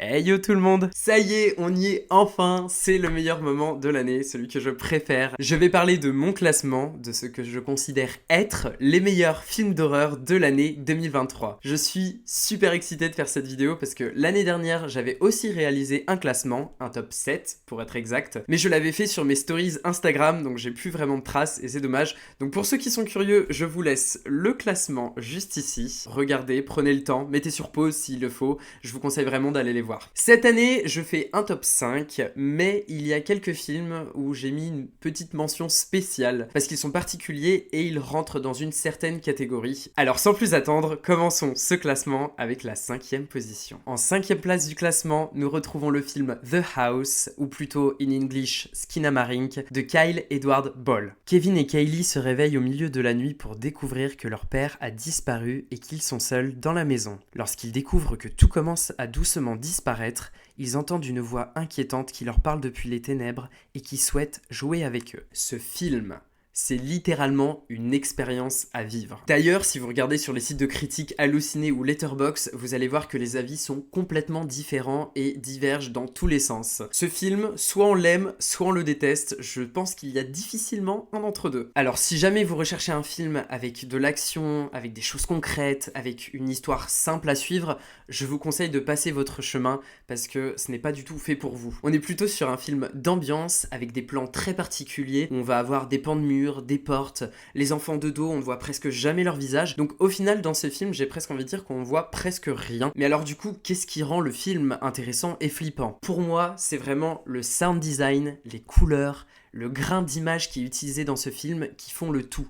Hey yo tout le monde! Ça y est, on y est enfin! C'est le meilleur moment de l'année, celui que je préfère. Je vais parler de mon classement, de ce que je considère être les meilleurs films d'horreur de l'année 2023. Je suis super excité de faire cette vidéo parce que l'année dernière, j'avais aussi réalisé un classement, un top 7 pour être exact, mais je l'avais fait sur mes stories Instagram, donc j'ai plus vraiment de traces et c'est dommage. Donc pour ceux qui sont curieux, je vous laisse le classement juste ici. Regardez, prenez le temps, mettez sur pause s'il le faut, je vous conseille vraiment d'aller les voir. Cette année, je fais un top 5, mais il y a quelques films où j'ai mis une petite mention spéciale, parce qu'ils sont particuliers et ils rentrent dans une certaine catégorie. Alors sans plus attendre, commençons ce classement avec la 5e position. En 5e place du classement, nous retrouvons le film The House, ou plutôt in English Skinamarink, de Kyle Edward Ball. Kevin et Kaylee se réveillent au milieu de la nuit pour découvrir que leur père a disparu et qu'ils sont seuls dans la maison. Lorsqu'ils découvrent que tout commence à doucement disparaître, ils entendent une voix inquiétante qui leur parle depuis les ténèbres et qui souhaite jouer avec eux. Ce film, c'est littéralement une expérience à vivre. D'ailleurs, si vous regardez sur les sites de critiques Halluciné ou Letterboxd, vous allez voir que les avis sont complètement différents et divergent dans tous les sens. Ce film, soit on l'aime, soit on le déteste, je pense qu'il y a difficilement un entre-deux. Alors si jamais vous recherchez un film avec de l'action, avec des choses concrètes, avec une histoire simple à suivre, je vous conseille de passer votre chemin parce que ce n'est pas du tout fait pour vous. On est plutôt sur un film d'ambiance avec des plans très particuliers où on va avoir des pans de mur, des portes, les enfants de dos, on ne voit presque jamais leur visage. Donc au final, dans ce film, j'ai presque envie de dire qu'on voit presque rien. Mais alors du coup, qu'est-ce qui rend le film intéressant et flippant? Pour moi, c'est vraiment le sound design, les couleurs, le grain d'image qui est utilisé dans ce film qui font le tout.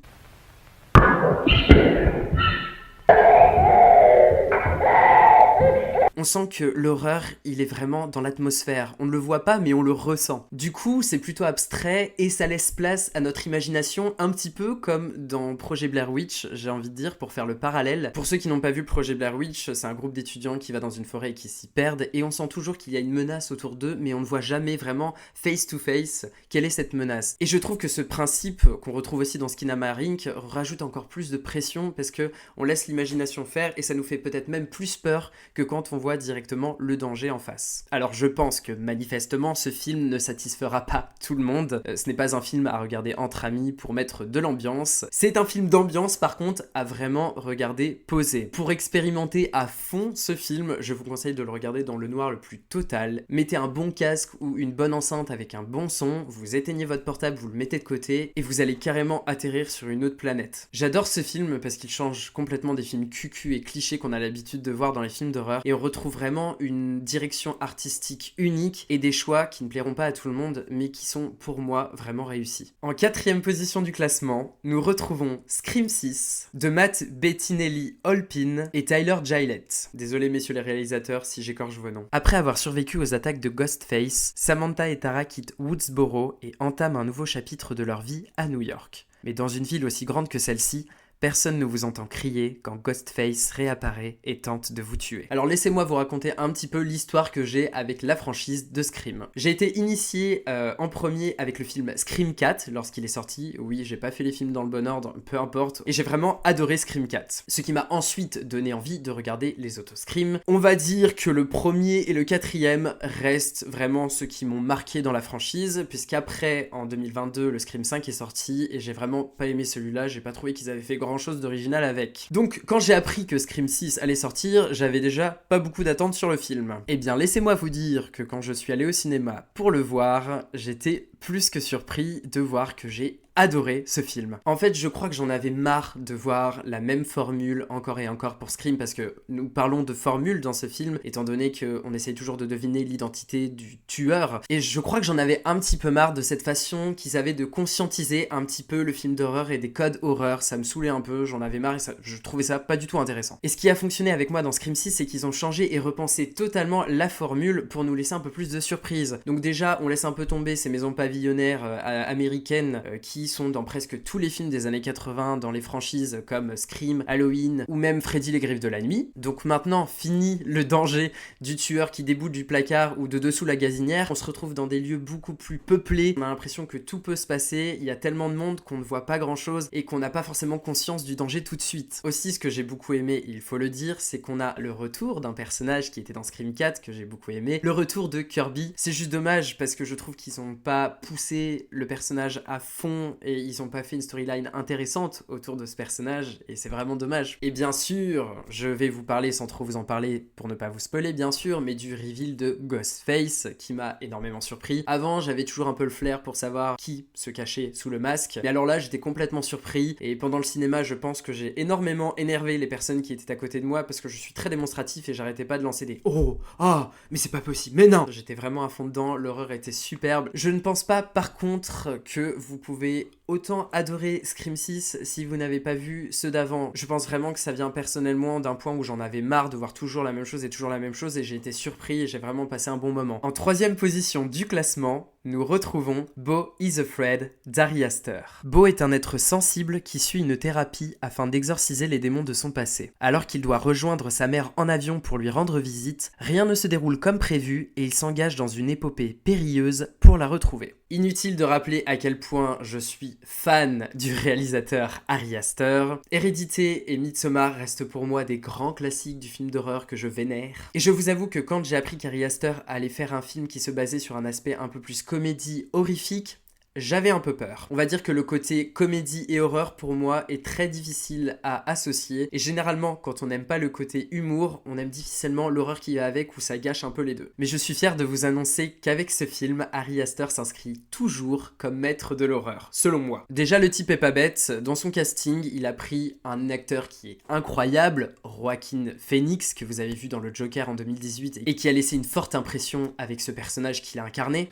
On sent que l'horreur, il est vraiment dans l'atmosphère. On ne le voit pas, mais on le ressent. Du coup, c'est plutôt abstrait et ça laisse place à notre imagination, un petit peu comme dans Projet Blair Witch, j'ai envie de dire, pour faire le parallèle. Pour ceux qui n'ont pas vu Projet Blair Witch, c'est un groupe d'étudiants qui va dans une forêt et qui s'y perdent, et on sent toujours qu'il y a une menace autour d'eux, mais on ne voit jamais vraiment face to face quelle est cette menace. Et je trouve que ce principe, qu'on retrouve aussi dans Skinamarink, rajoute encore plus de pression parce que on laisse l'imagination faire et ça nous fait peut-être même plus peur que quand on voit directement le danger en face. Alors je pense que manifestement ce film ne satisfera pas tout le monde. Ce n'est pas un film à regarder entre amis pour mettre de l'ambiance. C'est un film d'ambiance par contre à vraiment regarder posé. Pour expérimenter à fond ce film, je vous conseille de le regarder dans le noir le plus total. Mettez un bon casque ou une bonne enceinte avec un bon son, vous éteignez votre portable, vous le mettez de côté et vous allez carrément atterrir sur une autre planète. J'adore ce film parce qu'il change complètement des films cucu et clichés qu'on a l'habitude de voir dans les films d'horreur et on retrouve vraiment une direction artistique unique et des choix qui ne plairont pas à tout le monde mais qui sont pour moi vraiment réussis. En 4e position du classement, nous retrouvons Scream 6 de Matt Bettinelli-Olpin et Tyler Gillett. Désolé messieurs les réalisateurs si j'écorche vos noms. Après avoir survécu aux attaques de Ghostface, Samantha et Tara quittent Woodsboro et entament un nouveau chapitre de leur vie à New York. Mais dans une ville aussi grande que celle-ci, personne ne vous entend crier quand Ghostface réapparaît et tente de vous tuer. Alors laissez-moi vous raconter un petit peu l'histoire que j'ai avec la franchise de Scream. J'ai été initié en premier avec le film Scream 4 lorsqu'il est sorti. Oui, j'ai pas fait les films dans le bon ordre, peu importe. Et j'ai vraiment adoré Scream 4. Ce qui m'a ensuite donné envie de regarder les autos Scream. On va dire que le premier et le 4e restent vraiment ceux qui m'ont marqué dans la franchise, puisqu'après, en 2022, le Scream 5 est sorti et j'ai vraiment pas aimé celui-là. J'ai pas trouvé qu'ils avaient fait grand chose d'original avec. Donc quand j'ai appris que Scream 6 allait sortir, j'avais déjà pas beaucoup d'attentes sur le film. Eh bien laissez-moi vous dire que quand je suis allé au cinéma pour le voir, j'étais plus que surpris de voir que j'ai adoré ce film. En fait, je crois que j'en avais marre de voir la même formule encore et encore pour Scream parce que nous parlons de formule dans ce film étant donné qu'on essaye toujours de deviner l'identité du tueur et je crois que j'en avais un petit peu marre de cette façon qu'ils avaient de conscientiser un petit peu le film d'horreur et des codes horreur. Ça me saoulait un peu, j'en avais marre et je trouvais ça pas du tout intéressant. Et ce qui a fonctionné avec moi dans Scream 6, c'est qu'ils ont changé et repensé totalement la formule pour nous laisser un peu plus de surprise. Donc déjà, on laisse un peu tomber ces maisons pavillonnaires américaines qui qui sont dans presque tous les films des années 80, dans les franchises comme Scream, Halloween ou même Freddy les Griffes de la Nuit. Donc maintenant, fini le danger du tueur qui déboule du placard ou de dessous la gazinière. On se retrouve dans des lieux beaucoup plus peuplés. On a l'impression que tout peut se passer. Il y a tellement de monde qu'on ne voit pas grand chose et qu'on n'a pas forcément conscience du danger tout de suite. Aussi, ce que j'ai beaucoup aimé, il faut le dire, c'est qu'on a le retour d'un personnage qui était dans Scream 4 que j'ai beaucoup aimé. Le retour de Kirby. C'est juste dommage parce que je trouve qu'ils n'ont pas poussé le personnage à fond et ils n'ont pas fait une storyline intéressante autour de ce personnage et c'est vraiment dommage. Et bien sûr, je vais vous parler sans trop vous en parler pour ne pas vous spoiler bien sûr, mais du reveal de Ghostface qui m'a énormément surpris. Avant, j'avais toujours un peu le flair pour savoir qui se cachait sous le masque, mais alors là, j'étais complètement surpris et pendant le cinéma, je pense que j'ai énormément énervé les personnes qui étaient à côté de moi parce que je suis très démonstratif et j'arrêtais pas de lancer des oh, ah, mais c'est pas possible, mais non. J'étais vraiment à fond dedans, l'horreur était superbe. Je ne pense pas par contre que vous pouvez autant adorer Scream 6 si vous n'avez pas vu ceux d'avant. Je pense vraiment que ça vient personnellement d'un point où j'en avais marre de voir toujours la même chose et j'ai été surpris et j'ai vraiment passé un bon moment. En troisième position du classement, nous retrouvons Beau is Afraid d'Ari Aster. Beau est un être sensible qui suit une thérapie afin d'exorciser les démons de son passé. Alors qu'il doit rejoindre sa mère en avion pour lui rendre visite, rien ne se déroule comme prévu et il s'engage dans une épopée périlleuse pour la retrouver. Inutile de rappeler à quel point je suis fan du réalisateur Ari Aster. Hérédité et Midsommar restent pour moi des grands classiques du film d'horreur que je vénère. Et je vous avoue que quand j'ai appris qu'Ari Aster allait faire un film qui se basait sur un aspect un peu plus comédie horrifique, j'avais un peu peur. On va dire que le côté comédie et horreur pour moi est très difficile à associer et généralement quand on n'aime pas le côté humour, on aime difficilement l'horreur qui va avec ou ça gâche un peu les deux. Mais je suis fier de vous annoncer qu'avec ce film, Ari Aster s'inscrit toujours comme maître de l'horreur, selon moi. Déjà le type est pas bête, dans son casting, il a pris un acteur qui est incroyable, Joaquin Phoenix, que vous avez vu dans le Joker en 2018 et qui a laissé une forte impression avec ce personnage qu'il a incarné.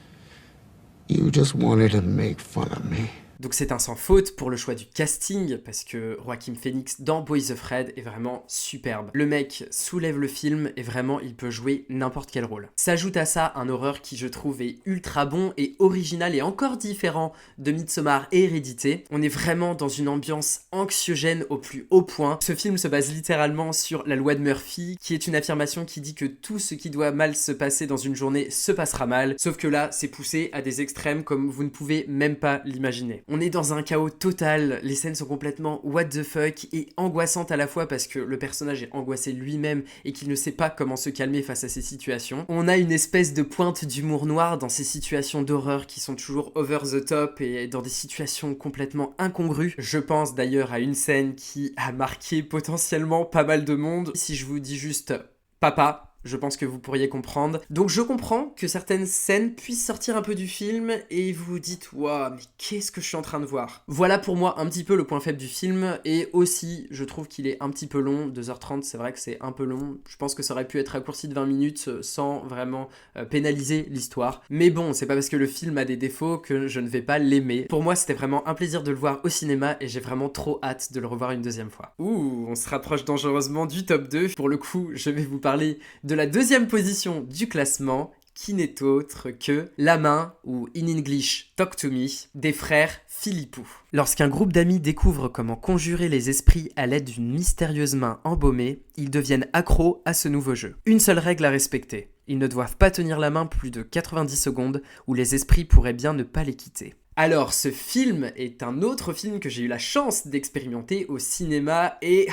You just wanted to make fun of me. Donc c'est un sans faute pour le choix du casting, parce que Joaquin Phoenix dans Beau is Afraid est vraiment superbe. Le mec soulève le film et vraiment il peut jouer n'importe quel rôle. S'ajoute à ça un horreur qui je trouve est ultra bon et original et encore différent de Midsommar et Hérédité. On est vraiment dans une ambiance anxiogène au plus haut point. Ce film se base littéralement sur la loi de Murphy, qui est une affirmation qui dit que tout ce qui doit mal se passer dans une journée se passera mal, sauf que là c'est poussé à des extrêmes comme vous ne pouvez même pas l'imaginer. On est dans un chaos total, les scènes sont complètement what the fuck et angoissantes à la fois parce que le personnage est angoissé lui-même et qu'il ne sait pas comment se calmer face à ces situations. On a une espèce de pointe d'humour noir dans ces situations d'horreur qui sont toujours over the top et dans des situations complètement incongrues. Je pense d'ailleurs à une scène qui a marqué potentiellement pas mal de monde. Si je vous dis juste papa, je pense que vous pourriez comprendre. Donc je comprends que certaines scènes puissent sortir un peu du film et vous vous dites « Waouh, mais qu'est-ce que je suis en train de voir ?» Voilà pour moi un petit peu le point faible du film et aussi je trouve qu'il est un petit peu long, 2h30 c'est vrai que c'est un peu long. Je pense que ça aurait pu être raccourci de 20 minutes sans vraiment pénaliser l'histoire. Mais bon, c'est pas parce que le film a des défauts que je ne vais pas l'aimer. Pour moi c'était vraiment un plaisir de le voir au cinéma et j'ai vraiment trop hâte de le revoir une deuxième fois. Ouh, on se rapproche dangereusement du top 2. Pour le coup, je vais vous parler de la deuxième position du classement, qui n'est autre que La Main, ou in English Talk to Me, des frères Philippou. Lorsqu'un groupe d'amis découvre comment conjurer les esprits à l'aide d'une mystérieuse main embaumée, ils deviennent accros à ce nouveau jeu. Une seule règle à respecter, ils ne doivent pas tenir la main plus de 90 secondes ou les esprits pourraient bien ne pas les quitter. Alors, ce film est un autre film que j'ai eu la chance d'expérimenter au cinéma et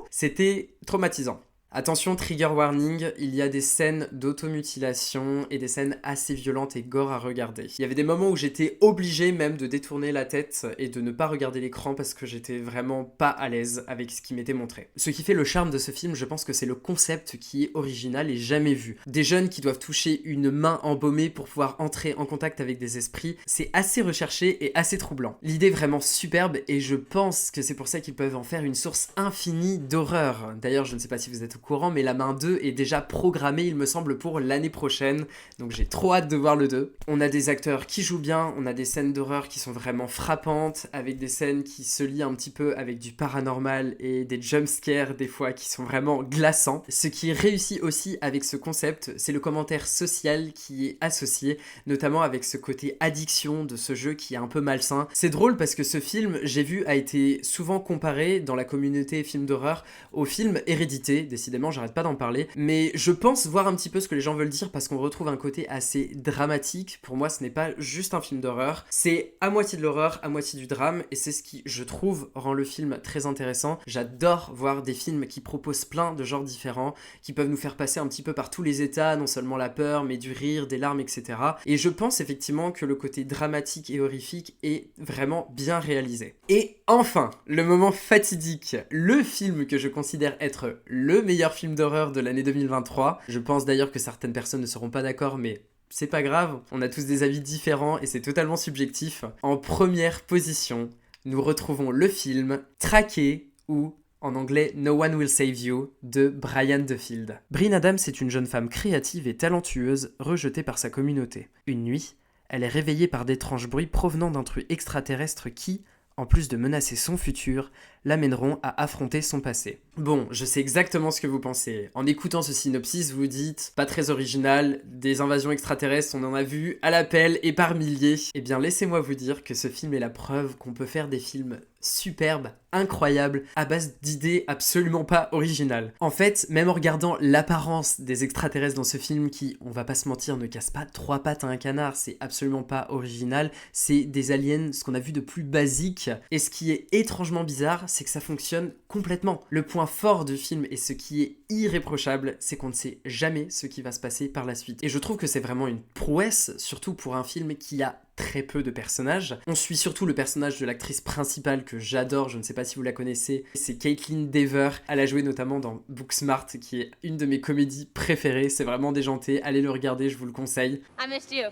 c'était traumatisant. Attention, trigger warning, il y a des scènes d'automutilation et des scènes assez violentes et gore à regarder. Il y avait des moments où j'étais obligé même de détourner la tête et de ne pas regarder l'écran parce que j'étais vraiment pas à l'aise avec ce qui m'était montré. Ce qui fait le charme de ce film, je pense que c'est le concept qui est original et jamais vu. Des jeunes qui doivent toucher une main embaumée pour pouvoir entrer en contact avec des esprits, c'est assez recherché et assez troublant. L'idée est vraiment superbe et je pense que c'est pour ça qu'ils peuvent en faire une source infinie d'horreur. D'ailleurs, je ne sais pas si vous êtes au au courant, mais La Main 2 est déjà programmée, il me semble, pour l'année prochaine. Donc j'ai trop hâte de voir le 2. On a des acteurs qui jouent bien, on a des scènes d'horreur qui sont vraiment frappantes, avec des scènes qui se lient un petit peu avec du paranormal et des jumpscares des fois qui sont vraiment glaçants. Ce qui réussit aussi avec ce concept, c'est le commentaire social qui est associé, notamment avec ce côté addiction de ce jeu qui est un peu malsain. C'est drôle parce que ce film, j'ai vu, a été souvent comparé dans la communauté film d'horreur au film Hérédité. Décidément, j'arrête pas d'en parler, mais je pense voir un petit peu ce que les gens veulent dire parce qu'on retrouve un côté assez dramatique. Pour moi, ce n'est pas juste un film d'horreur, c'est à moitié de l'horreur, à moitié du drame, et c'est ce qui, je trouve, rend le film très intéressant. J'adore voir des films qui proposent plein de genres différents, qui peuvent nous faire passer un petit peu par tous les états, non seulement la peur, mais du rire, des larmes, etc. Et je pense effectivement que le côté dramatique et horrifique est vraiment bien réalisé. Et enfin, le moment fatidique, le film que je considère être le meilleur film d'horreur de l'année 2023. Je pense d'ailleurs que certaines personnes ne seront pas d'accord, mais c'est pas grave, on a tous des avis différents et c'est totalement subjectif. En première position, nous retrouvons le film Traqué ou en anglais No One Will Save You de Brian DeField. Bryn Adams est une jeune femme créative et talentueuse rejetée par sa communauté. Une nuit, elle est réveillée par d'étranges bruits provenant d'intrus extraterrestres qui, en plus de menacer son futur, l'amèneront à affronter son passé. Bon, je sais exactement ce que vous pensez. En écoutant ce synopsis, vous dites, pas très original, des invasions extraterrestres, on en a vu à l'appel et par milliers. Eh bien, laissez-moi vous dire que ce film est la preuve qu'on peut faire des films superbes, incroyables, à base d'idées absolument pas originales. En fait, même en regardant l'apparence des extraterrestres dans ce film qui, on va pas se mentir, ne casse pas trois pattes à un canard, c'est absolument pas original, c'est des aliens, ce qu'on a vu de plus basique, et ce qui est étrangement bizarre, c'est que ça fonctionne complètement. Le point fort du film et ce qui est irréprochable, c'est qu'on ne sait jamais ce qui va se passer par la suite. Et je trouve que c'est vraiment une prouesse, surtout pour un film qui a très peu de personnages. On suit surtout le personnage de l'actrice principale que j'adore, je ne sais pas si vous la connaissez, c'est Caitlin Dever. Elle a joué notamment dans Booksmart, qui est une de mes comédies préférées, c'est vraiment déjanté, allez le regarder, je vous le conseille. I missed you.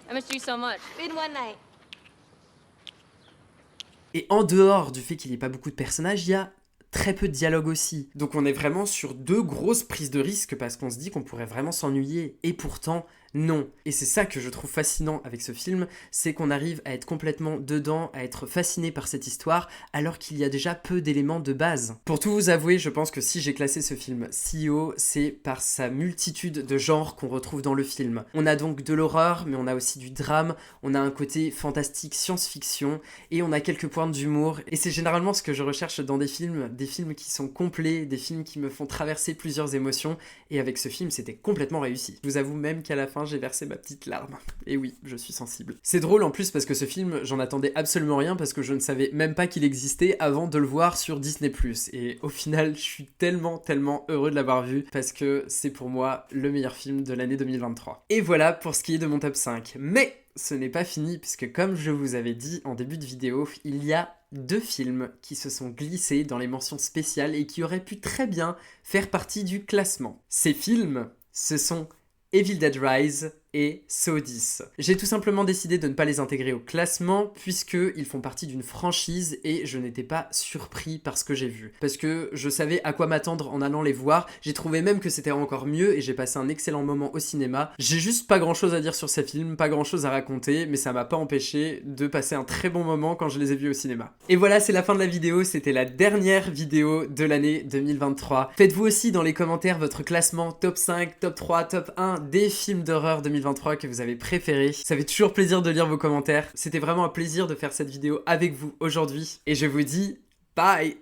I missed you so much. Been one night. Et en dehors du fait qu'il n'y ait pas beaucoup de personnages, il y a très peu de dialogue aussi. Donc on est vraiment sur deux grosses prises de risque parce qu'on se dit qu'on pourrait vraiment s'ennuyer. Et pourtant, non. Et c'est ça que je trouve fascinant avec ce film, c'est qu'on arrive à être complètement dedans, à être fasciné par cette histoire, alors qu'il y a déjà peu d'éléments de base. Pour tout vous avouer, je pense que si j'ai classé ce film si haut, c'est par sa multitude de genres qu'on retrouve dans le film. On a donc de l'horreur, mais on a aussi du drame, on a un côté fantastique, science-fiction, et on a quelques pointes d'humour. Et c'est généralement ce que je recherche dans des films qui sont complets, des films qui me font traverser plusieurs émotions, et avec ce film, c'était complètement réussi. Je vous avoue même qu'à la fin, j'ai versé ma petite larme. Et oui, je suis sensible. C'est drôle en plus parce que ce film, j'en attendais absolument rien parce que je ne savais même pas qu'il existait avant de le voir sur Disney+. Et au final, je suis tellement heureux de l'avoir vu parce que c'est pour moi le meilleur film de l'année 2023. Et voilà pour ce qui est de mon top 5. Mais ce n'est pas fini puisque comme je vous avais dit en début de vidéo, il y a 2 films qui se sont glissés dans les mentions spéciales et qui auraient pu très bien faire partie du classement. Ces films, ce sont Evil Dead Rise et Saw 10. J'ai tout simplement décidé de ne pas les intégrer au classement puisqu'ils font partie d'une franchise et je n'étais pas surpris par ce que j'ai vu. Parce que je savais à quoi m'attendre en allant les voir, j'ai trouvé même que c'était encore mieux et j'ai passé un excellent moment au cinéma. J'ai juste pas grand chose à dire sur ces films, pas grand chose à raconter, mais ça m'a pas empêché de passer un très bon moment quand je les ai vus au cinéma. Et voilà, c'est la fin de la vidéo, c'était la dernière vidéo de l'année 2023. Faites-vous aussi dans les commentaires votre classement top 5, top 3, top 1 des films d'horreur 2023 que vous avez préférés. Ça fait toujours plaisir de lire vos commentaires. C'était vraiment un plaisir de faire cette vidéo avec vous aujourd'hui. Et je vous dis bye!